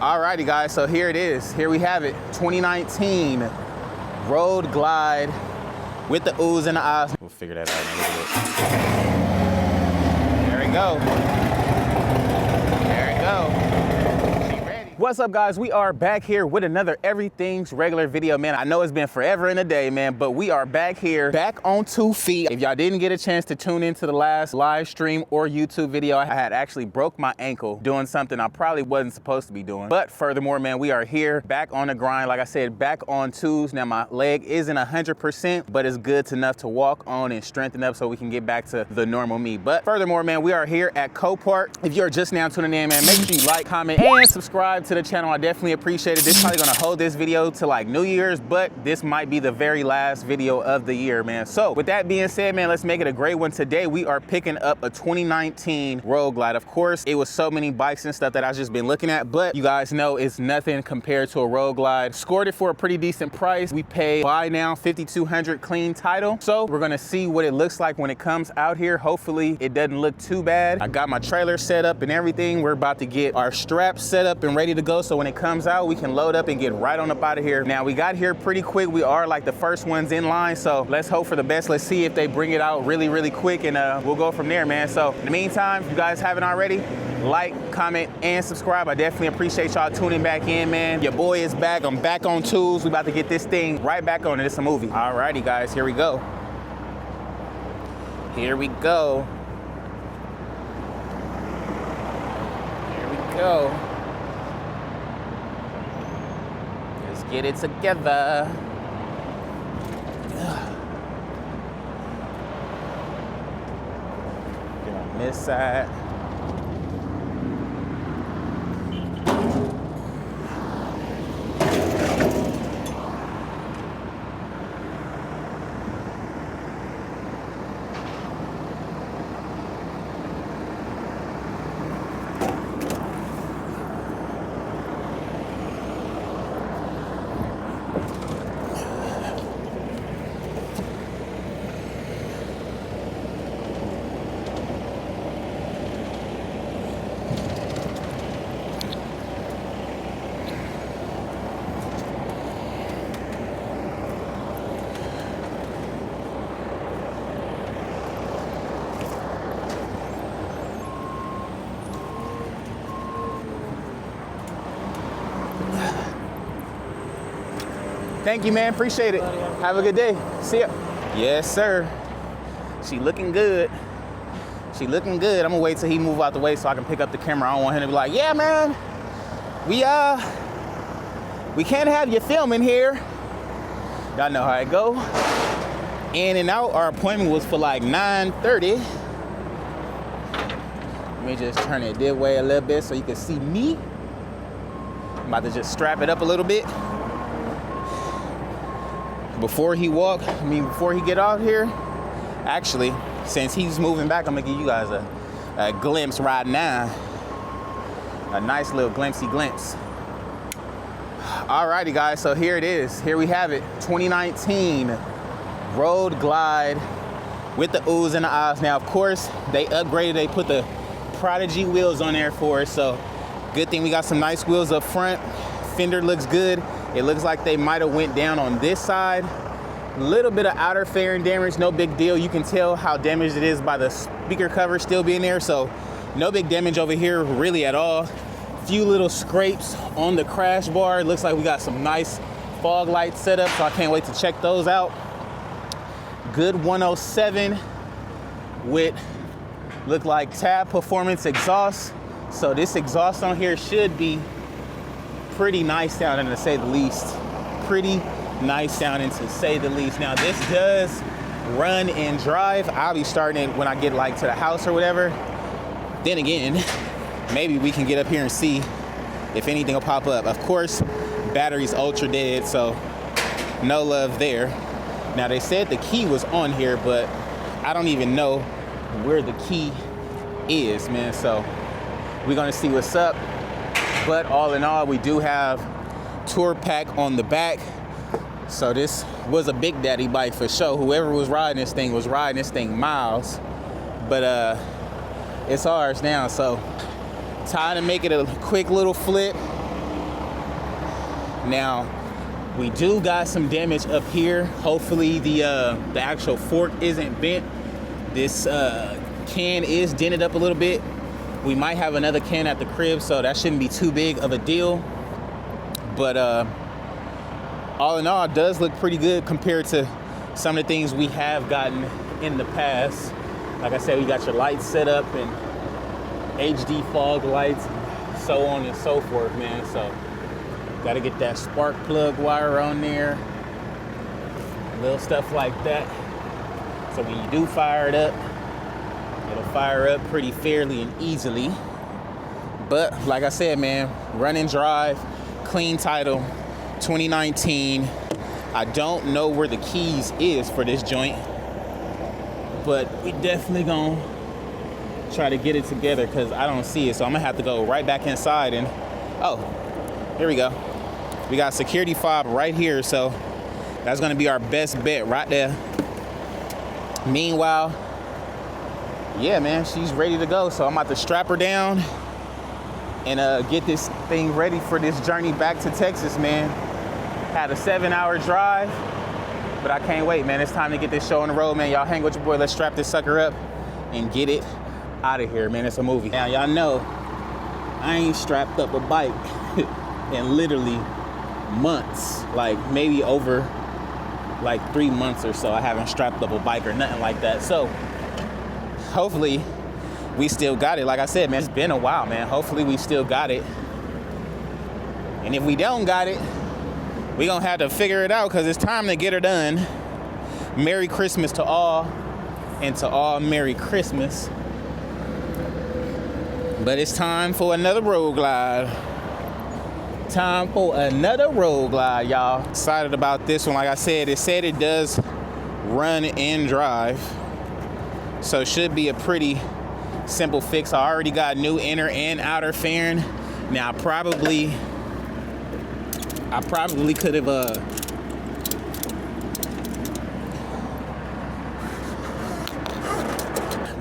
Alrighty guys, so here it is. Here we have it, 2019 Road Glide with the oohs and the ahs. We'll figure that out in a little bit. There we go. There we go. What's up guys, we are back here with another Everything's Regular video, man. I know it's been forever and a day, man, but we are back here, back on 2 feet. If y'all didn't get a chance to tune into the last live stream or YouTube video, I had actually broke my ankle doing something I probably wasn't supposed to be doing. But furthermore, man, we are here, back on the grind. Like I said, back on 2s. Now my leg isn't 100%, but it's good enough to walk on and strengthen up so we can get back to the normal me. But furthermore, man, we are here at Copart. If you're just now tuning in, man, make sure you like, comment, and subscribe to the channel. I definitely appreciate it. This is probably gonna hold this video to like New Year's, but this might be the very last video of the year, man. So with that being said, man, let's make it a great one. Today we are picking up a 2019 Road Glide. Of course, it was so many bikes and stuff that I've just been looking at, but you guys know it's nothing compared to a Road Glide. Scored it for a pretty decent price. We paid buy now $5,200 clean title. So we're gonna see what it looks like when it comes out here. Hopefully it doesn't look too bad. I got my trailer set up and everything. We're about to get our straps set up and ready to go. So when it comes out, we can load up and get right on up out of here. Now we got here pretty quick. We are like the first ones in line. So let's hope for the best. Let's see if they bring it out really, really quick, and we'll go from there, man. So in the meantime, if you guys haven't already, like, comment, and subscribe. I definitely appreciate y'all tuning back in, man. Your boy is back. I'm back on 2s. We about to get this thing right back on it. It's a movie. Alrighty, guys, here we go. Here we go. Here we go. Let's get it together. Get on this side. Thank you, man. Appreciate it. Have a good day. See ya. Yes, sir. She looking good. She looking good. I'm gonna wait till he move out the way so I can pick up the camera. I don't want him to be like, yeah, man, we can't have you filming here. Y'all know how it go. In and out. Our appointment was for like 9:30. Let me just turn it this way a little bit so you can see me. I'm about to just strap it up a little bit. Before he get out here, actually, since he's moving back, I'm gonna give you guys a glimpse right now. A nice little glimpse. Alrighty guys, so here it is. Here we have it, 2019 Road Glide with the oohs and the ahs. Now, of course, they upgraded, they put the Prodigy wheels on there for us, so good thing we got some nice wheels up front. Fender looks good. It looks like they might have went down on this side. A little bit of outer fairing damage, no big deal. You can tell how damaged it is by the speaker cover still being there, so no big damage over here really at all. Few little scrapes on the crash bar. It looks like we got some nice fog lights set up, so I can't wait to check those out. Good 107 with look like tab performance exhaust. So this exhaust on here should be pretty nice sounding, to say the least. Pretty nice sounding, to say the least. Now this does run and drive. I'll be starting it when I get like to the house or whatever. Then again, maybe we can get up here and see if anything will pop up. Of course, battery's ultra dead, so no love there. Now they said the key was on here, but I don't even know where the key is, man. So we're gonna see what's up. But all in all, we do have tour pack on the back. So this was a big daddy bike for sure. Whoever was riding this thing was riding this thing miles. But it's ours now, so time to make it a quick little flip. Now, we do got some damage up here. Hopefully the actual fork isn't bent. This can is dented up a little bit. We might have another can at the crib, so that shouldn't be too big of a deal. But all in all, it does look pretty good compared to some of the things we have gotten in the past. Like I said, we got your lights set up and HD fog lights, and so on and so forth, man. So got to get that spark plug wire on there, little stuff like that. So when you do fire it up, it'll fire up pretty fairly and easily. But like I said, man, run and drive, clean title, 2019. I don't know where the keys is for this joint, but we definitely gonna try to get it together because I don't see it. So I'm gonna have to go right back inside and, oh, here we go. We got a security fob right here, so that's gonna be our best bet right there. Meanwhile, yeah, man, she's ready to go. So I'm about to strap her down and get this thing ready for this journey back to Texas, man. Had a 7-hour drive, but I can't wait, man. It's time to get this show on the road, man. Y'all hang with your boy. Let's strap this sucker up and get it out of here, man. It's a movie. Now, y'all know I ain't strapped up a bike in literally months, like maybe over like 3 months or so. I haven't strapped up a bike or nothing like that. So hopefully we still got it. Like I said, man, it's been a while, man. Hopefully we still got it. And if we don't got it, we gonna have to figure it out because it's time to get her done. Merry Christmas to all, and to all Merry Christmas. But it's time for another road glide. Time for another road glide, y'all. Excited about this one. Like I said, it does run and drive, so it should be a pretty simple fix. I already got new inner and outer fairing. Now I probably could have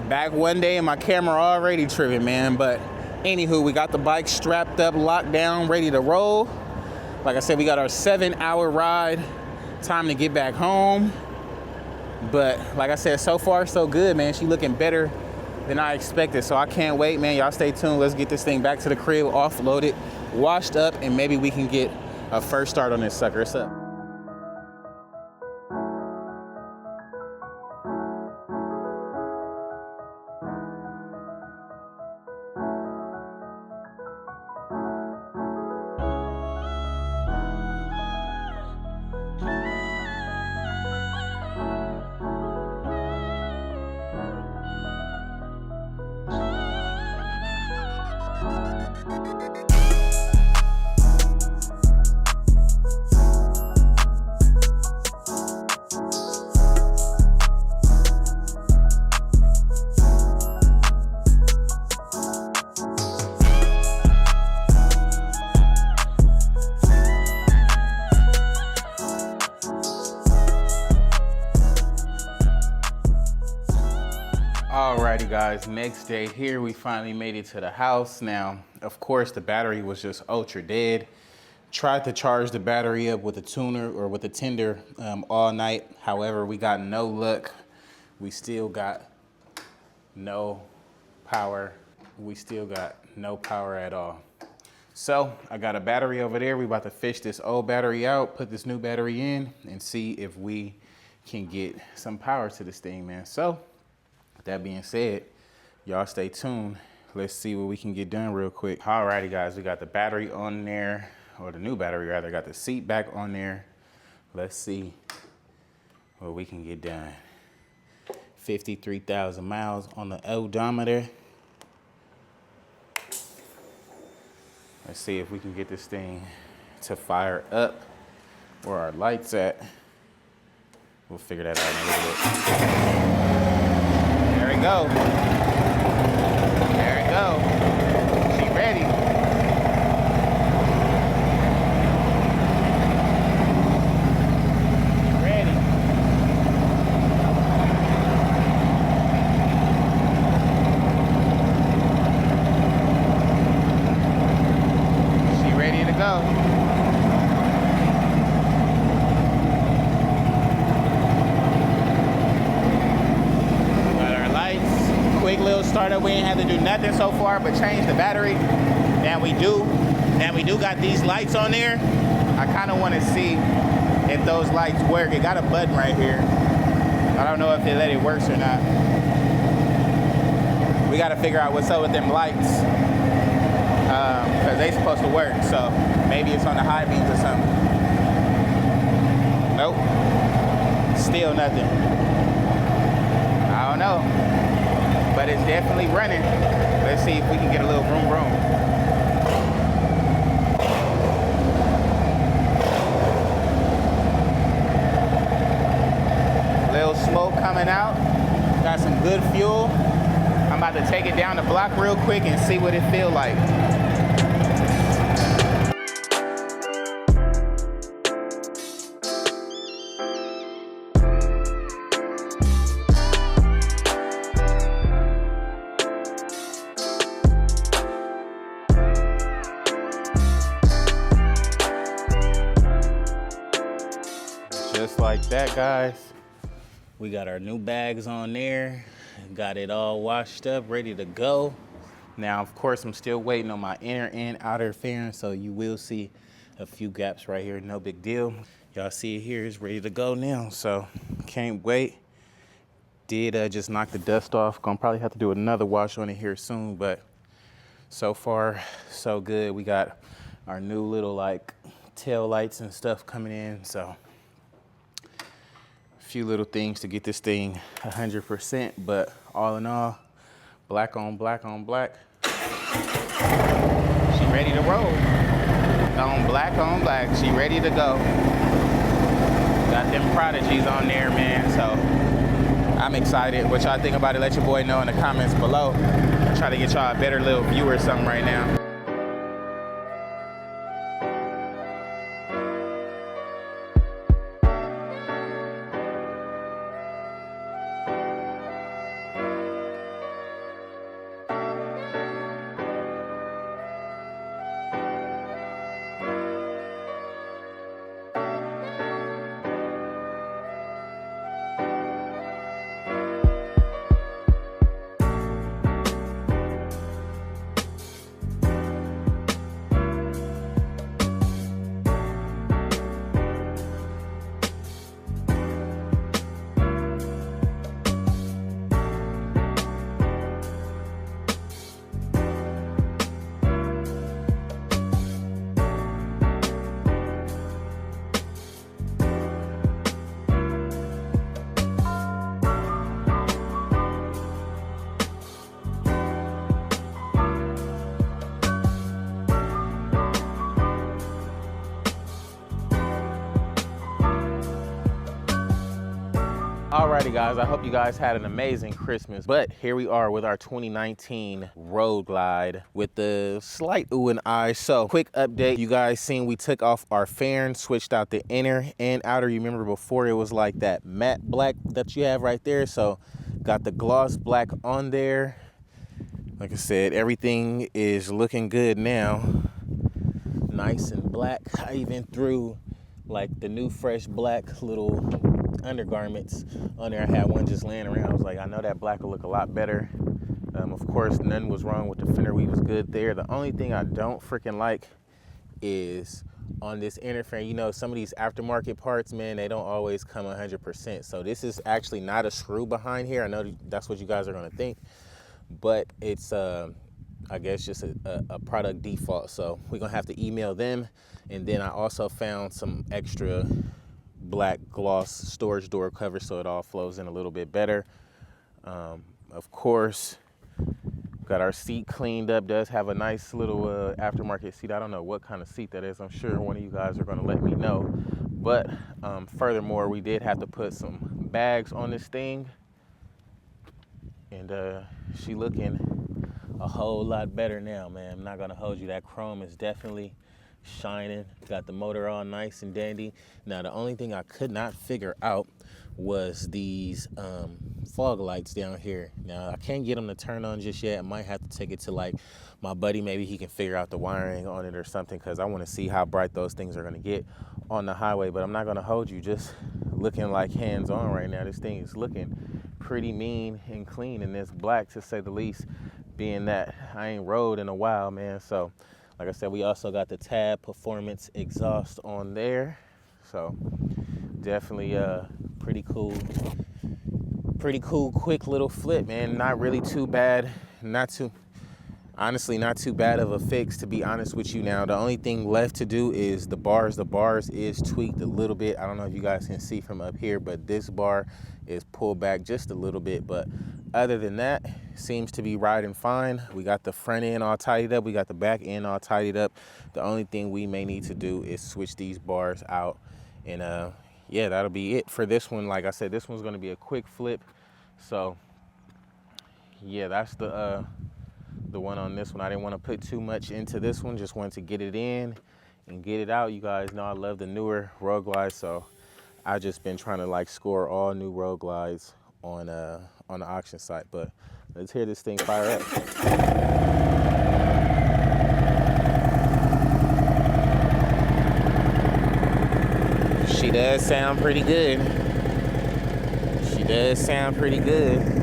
back one day and my camera already tripping, man. But anywho, we got the bike strapped up, locked down, ready to roll. Like I said, we got our 7-hour ride. Time to get back home. But like I said, so far so good, man. She looking better than I expected, so I can't wait, man. Y'all stay tuned. Let's get this thing back to the crib, offloaded, washed up, and maybe we can get a first start on this sucker. What's up? Alrighty guys, next day here, we finally made it to the house. Now, of course, the battery was just ultra dead. Tried to charge the battery up with a tuner or with a tender all night. However, we got no luck. We still got no power. We still got no power at all. So I got a battery over there. We about to fish this old battery out, put this new battery in, and see if we can get some power to this thing, man. So with that being said, y'all stay tuned. Let's see what we can get done real quick. Alrighty guys, we got the battery on there, or the new battery rather. Got the seat back on there. Let's see what we can get done. 53,000 miles on the odometer. Let's see if we can get this thing to fire up. Where our lights at. We'll figure that out in a little bit. There we go. There we go. She ready. She ready. She ready to go. quick little startup. We ain't had to do nothing so far but change the battery. Now we do got these lights on there. I kind of want to see if those lights work. It got a button right here. I don't know if they let it work or not. We got to figure out what's up with them lights, because they supposed to work. So maybe it's on the high beams or something. Nope. Still nothing. I don't know. But it's definitely running. Let's see if we can get a little vroom vroom. Little smoke coming out. Got some good fuel. I'm about to take it down the block real quick and see what it feels like. Just like that, guys. We got our new bags on there. Got it all washed up, ready to go. Now, of course, I'm still waiting on my inner and outer fairing, so you will see a few gaps right here. No big deal. Y'all see it here. It's ready to go now, so can't wait. Did just knock the dust off. Gonna probably have to do another wash on it here soon, but so far, so good. We got our new little like tail lights and stuff coming in, so few little things to get this thing 100%, but all in all, black on black on black. She ready to roll. On black, she ready to go. Got them prodigies on there, man, so I'm excited. What y'all think about it, let your boy know in the comments below. Try to get y'all a better little view or something right now. Alrighty guys, I hope you guys had an amazing Christmas, but here we are with our 2019 Road Glide with the slight ooh and eye. So quick update, you guys seen we took off our fairing, switched out the inner and outer. You remember before it was like that matte black that you have right there, so got the gloss black on there. Like I said, everything is looking good now, nice and black. I even threw like the new fresh black little undergarments on there. I had one just laying around. I was like, I know that black will look a lot better. Of course, nothing was wrong with the fender weave, was good there. The only thing I don't freaking like is on this inner frame, you know, some of these aftermarket parts, man, they don't always come 100%. So this is actually not a screw behind here. I know that's what you guys are gonna think, but it's I guess just a product default. So we're gonna have to email them. And then I also found some extra black gloss storage door cover so it all flows in a little bit better. Of course, got our seat cleaned up. Does have a nice little aftermarket seat. I don't know what kind of seat that is. I'm sure one of you guys are going to let me know. But furthermore, we did have to put some bags on this thing, and she looking a whole lot better now, man. I'm not going to hold you. That chrome is definitely shining. Got the motor all nice and dandy. Now the only thing I could not figure out was these fog lights down here. Now I can't get them to turn on just yet. I might have to take it to like my buddy. Maybe he can figure out the wiring on it or something, because I want to see how bright those things are going to get on the highway. But I'm not going to hold you, just looking like hands on right now. This thing is looking pretty mean and clean, and it's black to say the least, being that I ain't rode in a while, man. So like I said, we also got the Tab Performance exhaust on there. So definitely pretty cool, quick little flip, man. Not really too bad, honestly, not too bad of a fix, to be honest with you. Now, the only thing left to do is the bars. The bars is tweaked a little bit. I don't know if you guys can see from up here, but this bar is pulled back just a little bit. But other than that, seems to be riding fine. We got the front end all tidied up. We got the back end all tidied up. The only thing we may need to do is switch these bars out. And yeah, that'll be it for this one. Like I said, this one's gonna be a quick flip. So yeah, that's the one on this one. I didn't want to put too much into this one, just wanted to get it in and get it out. You guys know I love the newer Road Glides, so I just been trying to like score all new Road Glides on the auction site. But let's hear this thing fire up. She does sound pretty good. She does sound pretty good.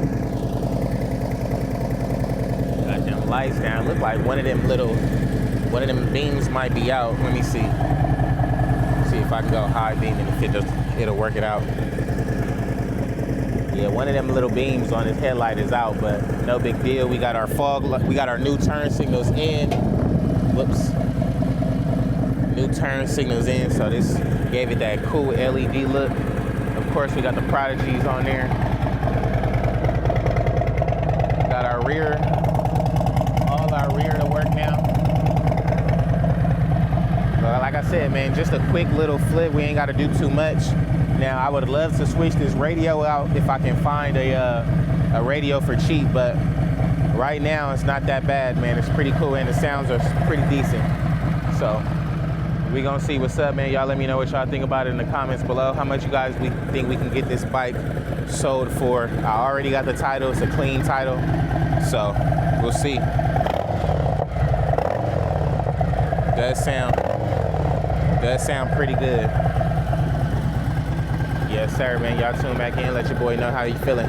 Lights down. Look like one of them beams might be out. Let me see if I can go high beam, and if it'll work it out. Yeah, one of them little beams on his headlight is out, but no big deal. We got our we got our new turn signals in. Whoops. New turn signals in, so this gave it that cool LED look. Of course, we got the Prodigies on there. Got our rear to work now. But like I said, man, just a quick little flip. We ain't got to do too much. Now, I would love to switch this radio out if I can find a radio for cheap, but right now it's not that bad, man. It's pretty cool and the sounds are pretty decent. So we gonna see what's up, man. Y'all let me know what y'all think about it in the comments below. How much you guys think we can get this bike sold for. I already got the title. It's a clean title, so we'll see. Does sound pretty good. Yes, sir, man. Y'all tune back in. Let your boy know how you feeling.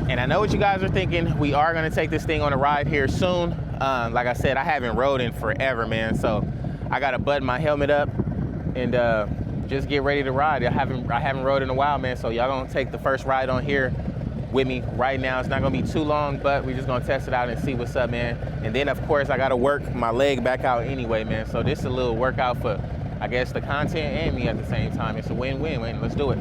And I know what you guys are thinking. We are gonna take this thing on a ride here soon. Like I said, I haven't rode in forever, man. So I gotta button my helmet up and just get ready to ride. I haven't rode in a while, man. So y'all gonna take the first ride on here with me right now. It's not gonna be too long, but we're just gonna test it out and see what's up, man. And then of course I gotta work my leg back out anyway, man. So this is a little workout for, I guess, the content and me at the same time. It's a win-win, man. Let's do it.